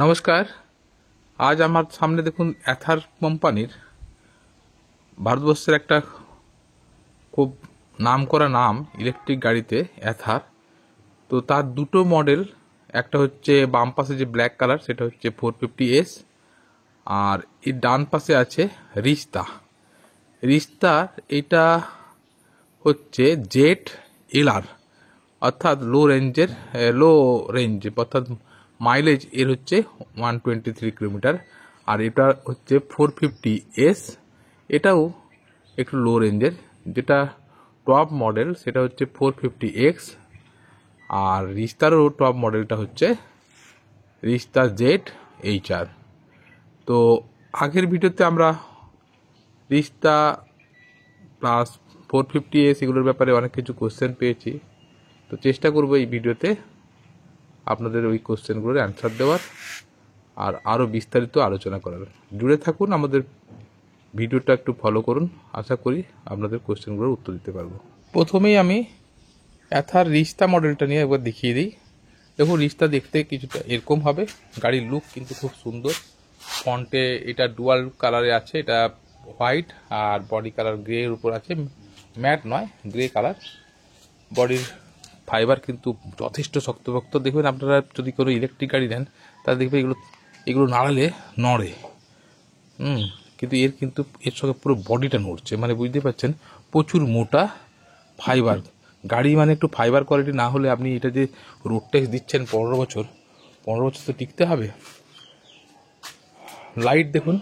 নমস্কার। আজ আমার সামনে দেখুন অ্যাথার কোম্পানির ভারতবর্ষের একটা খুব নামকরা নাম ইলেকট্রিক গাড়িতে অ্যাথার। তো তার দুটো মডেল, একটা হচ্ছে বাম পাশে যে ব্ল্যাক কালার সেটা হচ্ছে 450S, আর এর ডান পাশে আছে রিস্তা। এটা হচ্ছে জেট এলআর, অর্থাৎ লো রেঞ্জ, অর্থাৎ মাইলেজ এর হচ্ছে 123 কিলোমিটার। আর এটা হচ্ছে 450S, এটাও একটু লো রেঞ্জের। যেটা টপ মডেল সেটা হচ্ছে 450X, আর রিস্তারও টপ মডেলটা হচ্ছে রিস্তা জেট HR। তো আগের ভিডিওতে আমরা রিস্তা প্লাস 450S এগুলোর ব্যাপারে অনেক কিছু কোশ্চেন পেয়েছি। তো চেষ্টা করবো এই ভিডিওতে আপনাদের ওই কোশ্চেনগুলোর অ্যান্সার দেওয়ার আর আরও বিস্তারিত আলোচনা করার। জুড়ে থাকুন, আমাদের ভিডিওটা একটু ফলো করুন, আশা করি আপনাদের কোশ্চেনগুলোর উত্তর দিতে পারবো। প্রথমেই আমি অ্যাথার রিস্তা মডেলটা নিয়ে একবার দেখিয়ে দিই। দেখুন, রিস্তা দেখতে কিছুটা এরকম হবে। গাড়ির লুক কিন্তু খুব সুন্দর। ফন্টে এটা ডুয়াল কালারে আছে, এটা হোয়াইট আর বডি কালার গ্রে এর উপর আছে, ম্যাট নয়, গ্রে কালার। বডির ফাইবার কিন্তু যথেষ্ট শক্তপোক্ত। দেখবেন আপনারা যদি কোনো ইলেকট্রিক গাড়ি নেন তাহলে দেখবেন এগুলো নাড়ালে নড়ে, কিন্তু এর সঙ্গে পুরো বডিটা নড়ছে, মানে বুঝতে পারছেন প্রচুর মোটা ফাইবার। গাড়ি মানে একটু ফাইবার কোয়ালিটি না হলে আপনি এটা যে রোড ট্যাক্স দিচ্ছেন 15 বছর তো টিকতে হবে। লাইট দেখুন,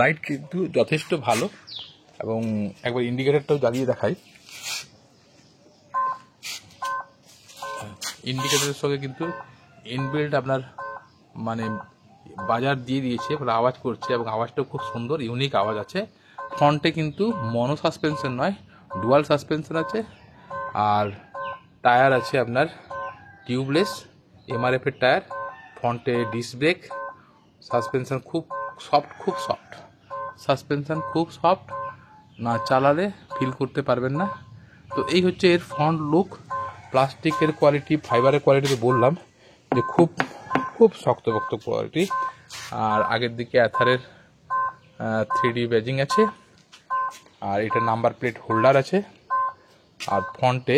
লাইট কিন্তু যথেষ্ট ভালো, এবং একবার ইন্ডিকেটারটাও জ্বালিয়ে দেখাই। ইন্ডিকেটারের সঙ্গে কিন্তু ইনবিল্ট আপনার মানে বাজার দিয়ে দিয়েছে, বলে আওয়াজ করছে, এবং আওয়াজটাও খুব সুন্দর, ইউনিক আওয়াজ আছে। ফ্রন্টে কিন্তু মনো সাসপেনশন নয়, ডুয়াল সাসপেনশন আছে। আর টায়ার আছে আপনার টিউবলেস MRF এর টায়ার। ফ্রন্টে ডিস্ক ব্রেক, সাসপেনশন খুব সফট, সাসপেনশন খুব সফট, না চালালে ফিল করতে পারবেন না। তো এই হচ্ছে এর ফ্রন্ট লুক। প্লাস্টিকের কোয়ালিটি, ফাইবারের কোয়ালিটি তো বললাম যে খুব শক্তপোক্ত কোয়ালিটি। আর আগের দিকে অ্যাথারের 3D ব্যাজিং আছে, আর এটা নাম্বার প্লেট হোল্ডার আছে। আর ফ্রন্টে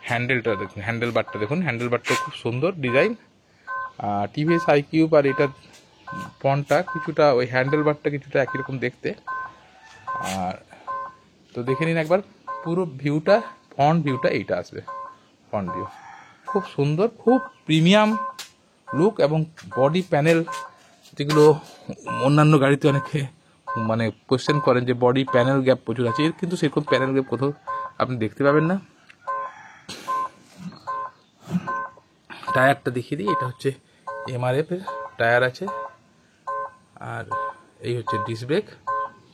হ্যান্ডেল বারটা খুব সুন্দর ডিজাইন। TVS iQube আর এটার ফ্রন্টটা কিছুটা, ওই হ্যান্ডেল বারটা কিছুটা একই রকম দেখতে। আর তো দেখে নিন একবার পুরো ভিউটা, ফ্রন্ট ভিউটা এইটা আসবে। ফ্রন্ট ভিউ খুব সুন্দর, খুব প্রিমিয়াম লুক। এবং বডি প্যানেল, যেগুলো অন্যান্য গাড়িতে অনেকে মানে কোয়েশ্চেন করেন যে বডি প্যানেল গ্যাপ প্রচুর আছে, এর কিন্তু সেরকম প্যানেল গ্যাপ কোথাও আপনি দেখতে পাবেন না। টায়ারটা দেখিয়ে দিই, এটা হচ্ছে MRF এর টায়ার আছে। আর এই হচ্ছে disc brake,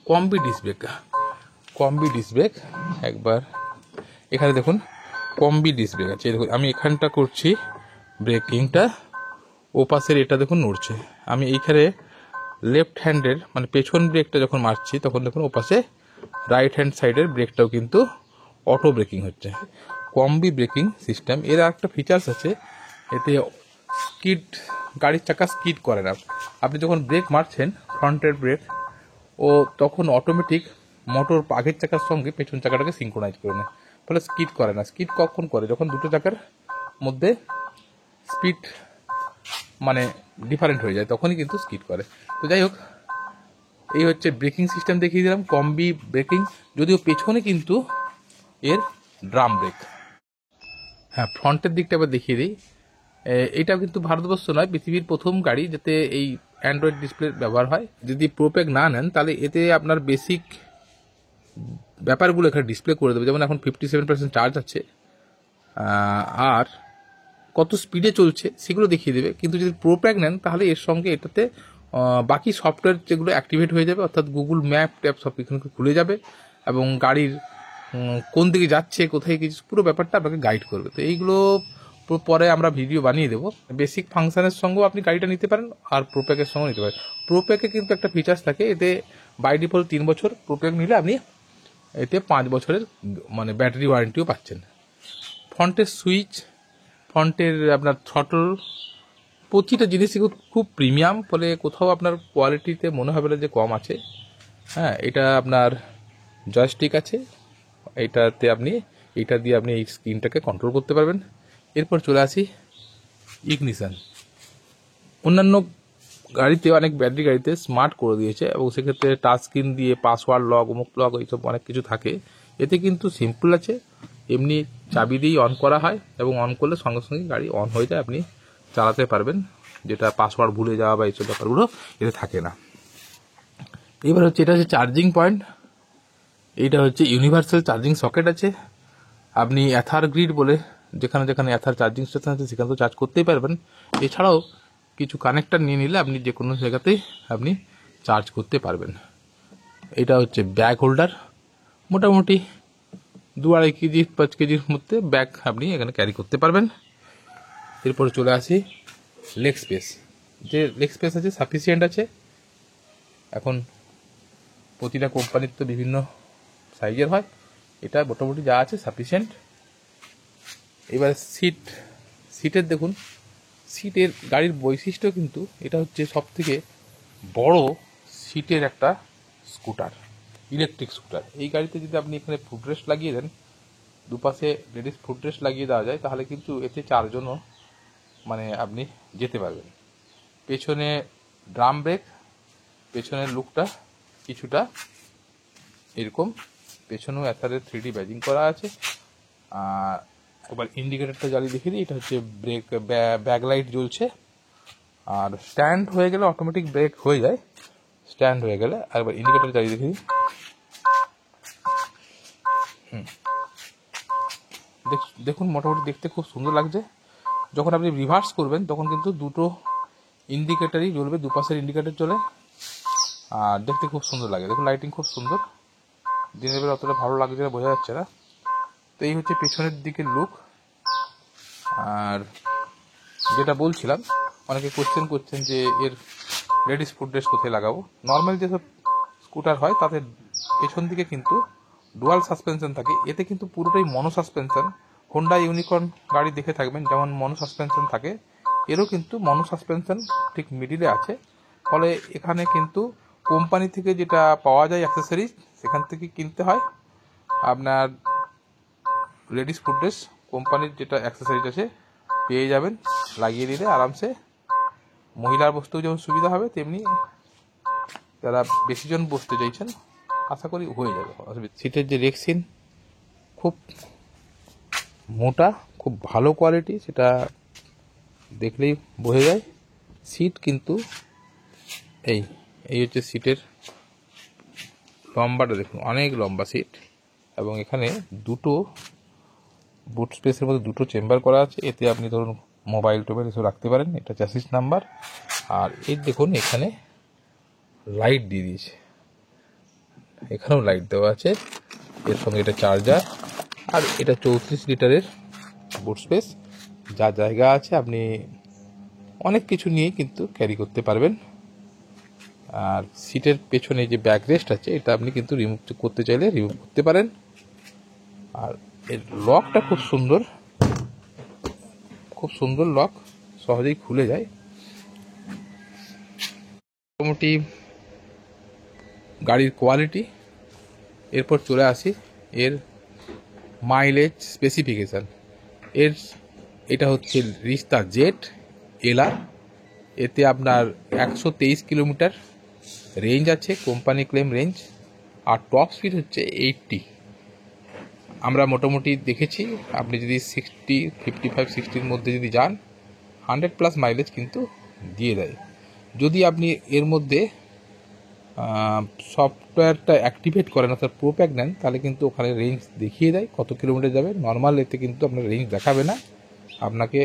combi disc brake. একবার এখানে দেখুন কম্বি ডিস্ক ব্রেক আছে। দেখুন আমি এখানটা করছি ব্রেকিংটা, ও পাশের এটা দেখুন নড়ছে। আমি এইখানে লেফট হ্যান্ডের মানে পেছন ব্রেকটা যখন মারছি তখন দেখুন ও পাশে রাইট হ্যান্ড সাইডের ব্রেকটাও কিন্তু অটো ব্রেকিং হচ্ছে। Combi braking system. এর একটা ফিচার্স আছে, এতে গাড়ির চাকা স্কিড করে না। আপনি যখন ব্রেক মারছেন ফ্রন্টের ব্রেক, ও তখন অটোমেটিক মোটর আগের চাকার সঙ্গে পেছন চাকাটাকে সিঙ্ক্রোনাইজ করে নেয়, ফলে স্কিড করে না। স্কিড কখন করে? যখন দুটো চাকার মধ্যে স্পিড মানে ডিফারেন্ট হয়ে যায়, তখনই কিন্তু স্কিড করে। তো যাই হোক, এই হচ্ছে ব্রেকিং সিস্টেম দেখিয়ে দিলাম, কম্বি ব্রেকিং। যদিও পেছনে কিন্তু এর ড্রাম ব্রেক। হ্যাঁ, ফ্রন্টের দিকটা আবার দেখিয়ে দিই। এইটাও কিন্তু ভারতবর্ষ নয়, পৃথিবীর প্রথম গাড়ি যাতে এই অ্যান্ড্রয়েড ডিসপ্লে ব্যবহার হয়। যদি প্রোপ্যাক না নেন তাহলে এতে আপনার বেসিক ব্যাপারগুলো এখানে ডিসপ্লে করে দেবে। যেমন এখন 57% চার্জ আছে, আর কত স্পিডে চলছে সেগুলো দেখিয়ে দেবে। কিন্তু যদি প্রোপ্যাক নেন তাহলে এর সঙ্গে এটাতে বাকি সফটওয়্যার যেগুলো অ্যাক্টিভেট হয়ে যাবে, অর্থাৎ গুগল ম্যাপ ট্যাপ সব এখানে খুলে যাবে, এবং গাড়ির কোন দিকে যাচ্ছে, কোথায় কিছু, পুরো ব্যাপারটা আপনাকে গাইড করবে। তো এইগুলো পরে আমরা ভিডিও বানিয়ে দেবো। বেসিক ফাংশনের সঙ্গেও আপনি গাড়িটা নিতে পারেন, আর প্রোপ্যাকের সঙ্গেও নিতে পারেন। প্রোপ্যাকে কিন্তু একটা ফিচার্স থাকে, এতে বাই ডিফল্ট 3 বছর, প্রোপ্যাক নিলে আপনি এতে 5 বছরের মানে ব্যাটারি ওয়ারেন্টিও পাচ্ছেন। ফ্রন্টের সুইচ, ফ্রন্টের আপনার থ্রটল, প্রতিটা জিনিসই খুব প্রিমিয়াম, ফলে কোথাও আপনার কোয়ালিটিতে মনে হবে না যে কম আছে। হ্যাঁ, এটা আপনার জয়স্টিক আছে, এইটাতে এইটা দিয়ে আপনি এই স্ক্রিনটাকে কন্ট্রোল করতে পারবেন। এরপর চলে আসি ইগনিশন। অন্যান্য গাড়িতে, অনেক ব্যাটারি গাড়িতে স্মার্ট করে দিয়েছে, এবং সেক্ষেত্রে টাচ স্ক্রিন দিয়ে পাসওয়ার্ড লক, অমুক লক, এইসব অনেক কিছু থাকে। এতে কিন্তু সিম্পল আছে, এমনি চাবি দিয়েই অন করা হয়, এবং অন করলে সঙ্গে সঙ্গে গাড়ি অন হয়ে যায়, আপনি চালাতে পারবেন। যেটা পাসওয়ার্ড ভুলে যাওয়া বা এইসব ব্যাপারগুলো এতে থাকে না। এবার হচ্ছে, এটা হচ্ছে চার্জিং পয়েন্ট। এইটা হচ্ছে ইউনিভার্সাল চার্জিং সকেট আছে। আপনি অ্যাথার গ্রিড বলে যেখানে যেখানে অ্যাথার চার্জিং স্টেশন আছে সেখানে তো চার্জ করতেই পারবেন। এছাড়াও কিছু কানেক্টার নিয়ে নিলে আপনি যে কোনো জায়গাতেই আপনি চার্জ করতে পারবেন। এটা হচ্ছে ব্যাগ হোল্ডার, মোটামুটি 2-2.5 কেজি 5 কেজির মধ্যে ব্যাগ আপনি এখানে ক্যারি করতে পারবেন। এরপরে চলে আসি লেগ স্পেস। যে লেগ স্পেস আছে সাফিসিয়েন্ট আছে। এখন প্রতিটা কোম্পানির তো বিভিন্ন সাইজের হয়, এটা মোটামুটি যা আছে সাফিসিয়েন্ট। এবার সিটের দেখুন, সিটের গাড়ির বৈশিষ্ট্য কিন্তু এটা হচ্ছে সব থেকে বড় সিটের একটা স্কুটার, ইলেকট্রিক স্কুটার। এই গাড়িতে যদি আপনি এখানে ফুটরেস্ট লাগিয়ে দেন, দুপাশে লেডিস ফুটরেস্ট লাগিয়ে দেওয়া যায়, তাহলে কিন্তু এতে 4 জনও আপনি যেতে পারবেন। পেছনে ড্রাম ব্রেক, পেছনের লুকটা কিছুটা এরকম, পেছনেও অ্যাথারের 3D ব্যাজিং করা আছে। এবার ইন্ডিকেটারটা জ্বালিয়ে দেখিয়ে দিই। এটা হচ্ছে ব্রেক, ব্যাকলাইট জ্বলছে। আর স্ট্যান্ড হয়ে গেলে অটোমেটিক ব্রেক হয়ে যায়, স্ট্যান্ড হয়ে গেলে। আর এবার ইন্ডিকেটার জ্বালিয়ে দেখিয়ে দিই। দেখুন, মোটামুটি দেখতে খুব সুন্দর লাগছে। যখন আপনি রিভার্স করবেন তখন কিন্তু দুটো ইন্ডিকেটারই জ্বলবে, দুপাশের ইন্ডিকেটার জ্বলে, আর দেখতে খুব সুন্দর লাগে। দেখুন, লাইটিং খুব সুন্দর। দিনের বেলা অতটা ভালো লাগছে না, বোঝা যাচ্ছে না। তো এই হচ্ছে পেছনের দিকের লুক। আর যেটা বলছিলাম, অনেকে কোশ্চেন করছেন যে এর লেডিস ফুটরেস্ট কোথায় লাগাবো। নর্মাল যেসব স্কুটার হয় তাতে পেছন দিকে কিন্তু ডুয়াল সাসপেনশন থাকে, এতে কিন্তু পুরোটাই মনো সাসপেনশন। হোন্ডা ইউনিকর্ন গাড়ি দেখে থাকবেন যেমন মনো সাসপেনশন থাকে, এরও কিন্তু মনো সাসপেনশন ঠিক মিডিলে আছে। ফলে এখানে কিন্তু কোম্পানি থেকে যেটা পাওয়া যায় অ্যাক্সেসরিজ, সেখান থেকে কিনতে হয়। আপনার লেডিস ফুটরেস্ট কোম্পানির যেটা অ্যাক্সেসরিজ আছে পেয়ে যাবেন, লাগিয়ে দিলে আরামসে মহিলার বসতেও যেমন সুবিধা হবে, তেমনি যারা বেশি জন বসতে চাইছেন আশা করি হয়ে যাবে। সিটের যে রেক্সিন খুব মোটা, খুব ভালো কোয়ালিটি, সেটা দেখলেই বোঝা যায়। সিট কিন্তু এই হচ্ছে সিটের লম্বাটা দেখুন, অনেক লম্বা সিট, এবং এখানে দুটো বুট স্পেসের মধ্যে দুটো চেম্বার করা আছে। এতে আপনি ধরুন মোবাইল টোবাইল এসব রাখতে পারেন। এটা চ্যাসিস নাম্বার। আর এই দেখুন, এখানে লাইট দিয়ে দিয়েছে, এখানেও লাইট দেওয়া আছে, এর সঙ্গে এটা চার্জার। আর এটা 34 লিটারের বুট স্পেস, যা জায়গা আছে আপনি অনেক কিছু নিয়ে কিন্তু ক্যারি করতে পারবেন। আর সিটের পেছনে যে ব্যাক রেস্ট আছে, এটা আপনি কিন্তু রিমুভ করতে চাইলে রিমুভ করতে পারেন। আর এর লকটা খুব সুন্দর, খুব সুন্দর লক, সহজেই খুলে যায়। মোটামুটি গাড়ির কোয়ালিটি। এরপর চলে আসি এর মাইলেজ স্পেসিফিকেশান। এটা হচ্ছে রিস্তা জেট এলআর। এতে আপনার 123 কিলোমিটার রেঞ্জ আছে, কোম্পানি ক্লেম রেঞ্জ। আর টপ স্পিড হচ্ছে 80। আমরা মোটামুটি দেখেছি, আপনি যদি 55-60-র মধ্যে যদি যান, 100+ মাইলেজ কিন্তু দিয়ে দেয়। যদি আপনি এর মধ্যে সফটওয়্যারটা অ্যাক্টিভেট করেন, অর্থাৎ প্রো প্যাক নেন, তাহলে কিন্তু ওখানে রেঞ্জ দেখিয়ে দেয় কত কিলোমিটার যাবে। নর্মাল এতে কিন্তু আপনার রেঞ্জ দেখাবে না, আপনাকে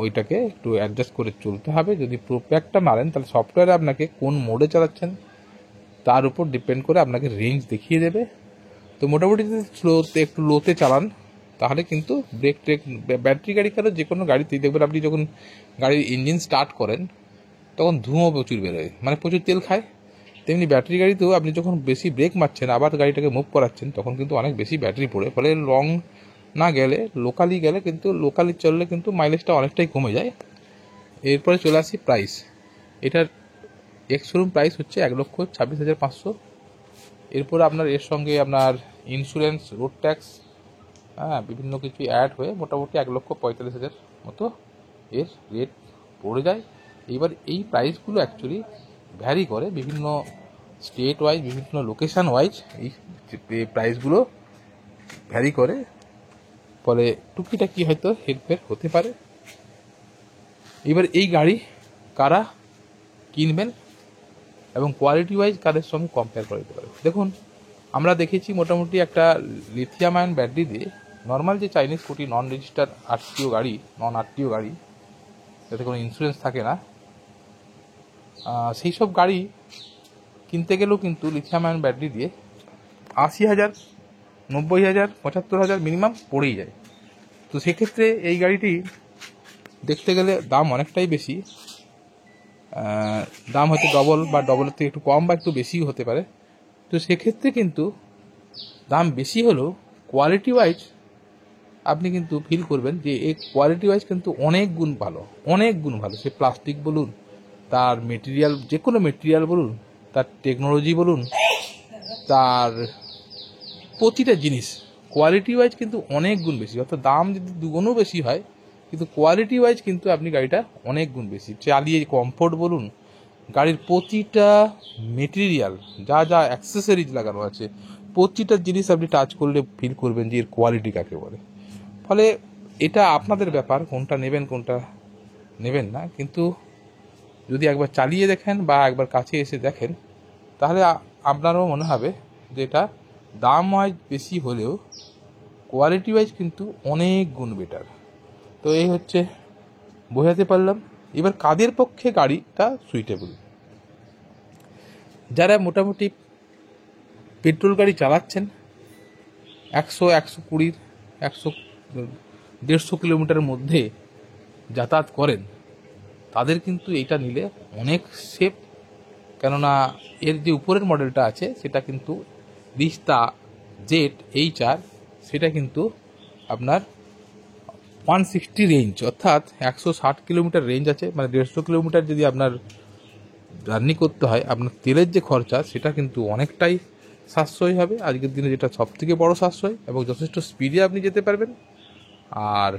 ওইটাকে একটু অ্যাডজাস্ট করে চলতে হবে। যদি প্রো প্যাকটা মারেন, তাহলে সফটওয়্যারে আপনাকে কোন মোডে চালাচ্ছেন তার উপর ডিপেন্ড করে আপনাকে রেঞ্জ দেখিয়ে দেবে। তো মোটামুটি যদি একটু লোতে চালান, তাহলে কিন্তু ব্রেক ট্রেক, ব্যাটারি গাড়ি কারো যে কোনো গাড়িতেই দেখবেন, আপনি যখন গাড়ির ইঞ্জিন স্টার্ট করেন তখন ধুঁয়ো প্রচুর বেরোয়, প্রচুর তেল খায়। তেমনি ব্যাটারি গাড়িতেও আপনি যখন বেশি ব্রেক মারছেন, আবার গাড়িটাকে মুভ করাচ্ছেন, তখন কিন্তু অনেক বেশি ব্যাটারি পড়ে। ফলে লং না গেলে, লোকালি গেলে কিন্তু, লোকালি চললে কিন্তু মাইলেজটা অনেকটাই কমে যায়। এরপরে চলে আসি প্রাইস। এটার এক্স শোরুম প্রাইস হচ্ছে 1,26,500। এরপর আপনার এর সঙ্গে আপনার ইন্স্যুরেন্স, রোড ট্যাক্স, হ্যাঁ, বিভিন্ন কিছু অ্যাড হয়ে মোটামুটি 1,45,000 মতো এর রেট পড়ে যায়। এইবার এই প্রাইসগুলো অ্যাকচুয়ালি ভ্যারি করে বিভিন্ন স্টেট ওয়াইজ, বিভিন্ন লোকেশান ওয়াইজ এই প্রাইসগুলো ভ্যারি করে, ফলে টুকিটাকি হয়তো হেরফের হতে পারে। এবার এই গাড়ি কারা কিনবেন এবং কোয়ালিটি ওয়াইজ কাদের সঙ্গে কম্পেয়ার করে দিতে পারে। দেখুন, আমরা দেখেছি মোটামুটি একটা লিথিয়াম আয়ন ব্যাটারি দিয়ে নর্মাল যে চাইনিজ স্কুটি, নন রেজিস্টার আরটিও গাড়ি, নন আরটিও গাড়ি, যাতে কোনো ইন্স্যুরেন্স থাকে না, সেই সব গাড়ি কিনতে গেলেও কিন্তু লিথিয়াম আয়ন ব্যাটারি দিয়ে 80,000, 90,000, 75,000 মিনিমাম পড়েই যায়। তো সেক্ষেত্রে এই গাড়িটি দেখতে গেলে দাম অনেকটাই বেশি, দাম হয়তো ডবল বা ডবলের থেকে একটু কম বা একটু বেশিও হতে পারে। তো সেক্ষেত্রে কিন্তু দাম বেশি হলেও কোয়ালিটি ওয়াইজ আপনি কিন্তু ফিল করবেন যে এই কোয়ালিটি ওয়াইজ কিন্তু অনেক গুণ ভালো, অনেক গুণ ভালো। সে প্লাস্টিক বলুন, তার মেটেরিয়াল, যে কোনো মেটেরিয়াল বলুন, তার টেকনোলজি বলুন, তার প্রতিটা জিনিস কোয়ালিটি ওয়াইজ কিন্তু অনেক গুণ বেশি। অর্থাৎ দাম যদি দুগুণও বেশি হয়, কিন্তু কোয়ালিটি ওয়াইজ কিন্তু আপনি গাড়িটা অনেক গুণ বেশি। চালিয়ে কমফোর্ট বলুন, গাড়ির প্রতিটা মেটেরিয়াল, যা যা অ্যাক্সেসরিজ লাগানো আছে, প্রতিটা জিনিস আপনি টাচ করলে ফিল করবেন যে এর কোয়ালিটি কাকে বলে। ফলে এটা আপনাদের ব্যাপার, কোনটা নেবেন কোনটা নেবেন না। কিন্তু যদি একবার চালিয়ে দেখেন বা একবার কাছে এসে দেখেন, তাহলে আপনারও মনে হবে যে এটা দাম ওয়াইজ বেশি হলেও কোয়ালিটি ওয়াইজ কিন্তু অনেক গুণ বেটার। তো এই হচ্ছে, বোঝাতে পারলাম। এবার কাদের পক্ষে গাড়িটা সুইটেবল? যারা মোটামুটি পেট্রোল গাড়ি চালাচ্ছেন, 100, 120, 100-150 কিলোমিটারের মধ্যে যাতায়াত করেন, তাদের কিন্তু এইটা নিলে অনেক সেফ। কেননা এর যে উপরের মডেলটা আছে সেটা কিন্তু রিস্তা ZHR, সেটা কিন্তু আপনার 160 রেঞ্জ, অর্থাৎ 160 কিলোমিটার রেঞ্জ আছে। মানে 150 কিলোমিটার যদি আপনার জার্নি করতে হয়, আপনার তেলের যে খরচা সেটা কিন্তু অনেকটাই সাশ্রয় হবে আজকের দিনে, যেটা সব থেকে বড়ো সাশ্রয়, এবং যথেষ্ট স্পিডে আপনি যেতে পারবেন। আর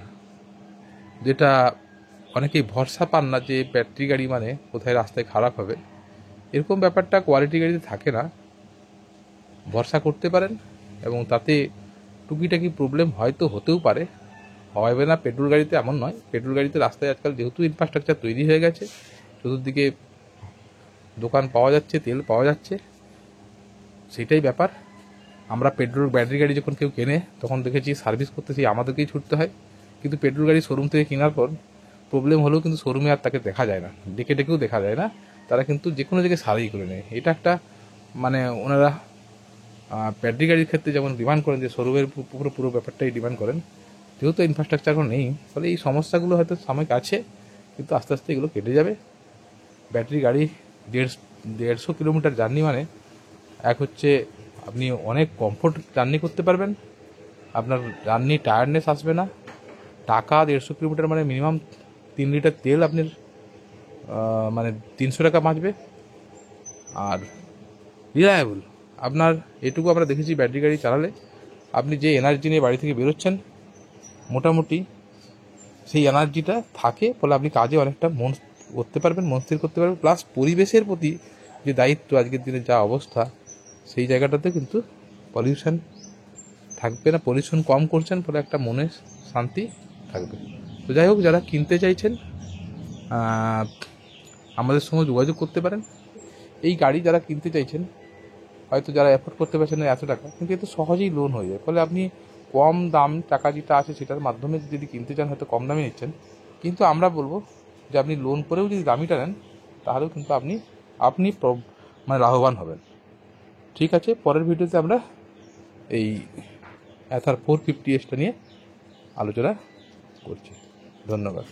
যেটা অনেকেই ভরসা পান না যে ব্যাটারি গাড়ি মানে কোথায় রাস্তায় খারাপ হবে, এরকম ব্যাপারটা কোয়ালিটি গাড়িতে থাকে না। ভরসা করতে পারেন এবং তাতে টুকিটাকি প্রবলেম হয়তো হতেও পারে, হবে না পেট্রোল গাড়িতে এমন নয়। পেট্রোল গাড়িতে রাস্তায় আজকাল যেহেতু ইনফ্রাস্ট্রাকচার তৈরি হয়ে গেছে, চতুর্দিকে দোকান পাওয়া যাচ্ছে, তেল পাওয়া যাচ্ছে, সেটাই ব্যাপার। আমরা ব্যাটারি গাড়ি যখন কেউ কেনে তখন দেখেছি সার্ভিস করতে সেই আমাদেরকেই ছুটতে হয়, কিন্তু পেট্রোল গাড়ি শোরুম থেকে কেনার পর প্রবলেম হলেও কিন্তু শোরুমে আর তাকে দেখা যায় না, ডেকেও দেখা যায় না, তারা কিন্তু যে কোনো জায়গায় সারাই করে নেয়। এটা একটা মানে ওনারা ব্যাটারি গাড়ির ক্ষেত্রে যেমন ডিমান্ড করেন যে শোরুমের পুরো ব্যাপারটাই ডিমান্ড করেন, যেহেতু ইনফ্রাস্ট্রাকচার নেই, ফলে এই সমস্যাগুলো হয়তো সাময়িক আছে, কিন্তু আস্তে আস্তে এগুলো কেটে যাবে। ব্যাটারি গাড়ি 150 কিলোমিটার জার্নি মানে এক হচ্ছে আপনি অনেক কমফোর্ট জার্নি করতে পারবেন, আপনার জার্নি টায়ার্ডনেস আসবে না। টাকা 150 কিলোমিটার মানে মিনিমাম 3 লিটার তেল আপনার মানে 300 টাকা বাঁচবে। আর রিলায়েবল, আপনার এটুকু আমরা দেখেছি ব্যাটারি গাড়ি চালালে আপনি যে এনার্জি নিয়ে বাড়ি থেকে বেরোচ্ছেন, মোটামুটি সেই এনার্জিটা থাকে, ফলে আপনি কাজে অনেকটা মন করতে পারবেন, মন স্থির করতে পারবেন। প্লাস পরিবেশের প্রতি যে দায়িত্ব আজকের দিনে যা অবস্থা, সেই জায়গাটাতে কিন্তু পলিউশন থাকবে না, পলিউশন কম করছেন, ফলে একটা মনের শান্তি থাকবে। তো যাই হোক, যারা কিনতে চাইছেন আমাদের সঙ্গে যোগাযোগ করতে পারেন। এই গাড়ি যারা কিনতে চাইছেন, হয়তো যারা অ্যাফোর্ড করতে পারছেন না এত টাকা, কিন্তু এত সহজেই লোন হয়ে যায়, ফলে আপনি কম দাম টাকা যেটা আছে সেটার মাধ্যমে যদি কিনতে চান হয়তো কম দামে নিচ্ছেন, কিন্তু আমরা বলবো যে আপনি লোন করেও যদি দামিটা নেন তাহলেও কিন্তু আপনি মানে লাভবান হবেন। ঠিক আছে, পরের ভিডিওতে আমরা এই Ather 450S নিয়ে আলোচনা করছি। ধন্যবাদ।